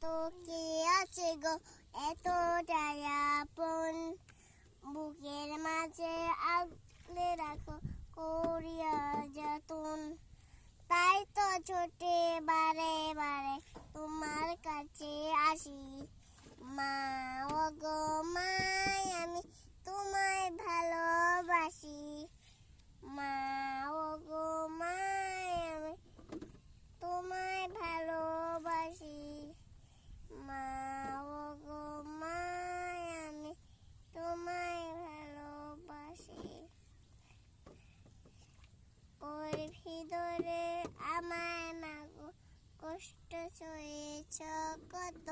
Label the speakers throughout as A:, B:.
A: তো কে আছে গো এতটাই আপন, বুকের মাঝে আগলে রাখো করিয়া যতন। তাই তো ছোটে বারে বারে তোমার কাছে আসি, মা ও গো মাই আমি তোমায় ভালোবাসি। মা ও গো মাই আমি তোমায় ভালোবাসি। মা ও গো মাই আমি তোমায় ভালোবাসি। ওর ভিতরে আমায় মাগো কষ্ট সয়েছ কত,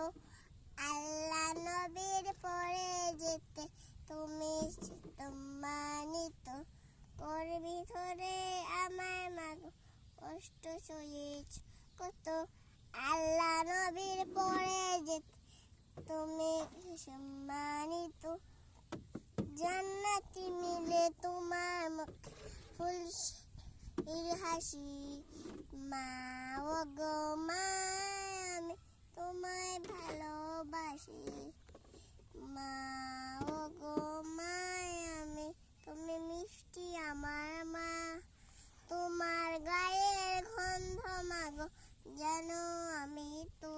A: আল্লাহ নবীর পরে যেতে তুমি সম্মানিত। ওর ভিতরে আমায় মাগো কষ্ট সয়েছ কত, আল্লাহ নবীর পরে যেতে তুমি সম্মানিত। জান্নাতি মিলে তোমার মুখ ফুল হাসি। মা ও গো মাই আমি তোমায় ভালোবাসি। মা ও গো মাই আমি তুমি মিষ্টি আমার মা। তোমার গায়ের গন্ধ মাগো যেন আমি তো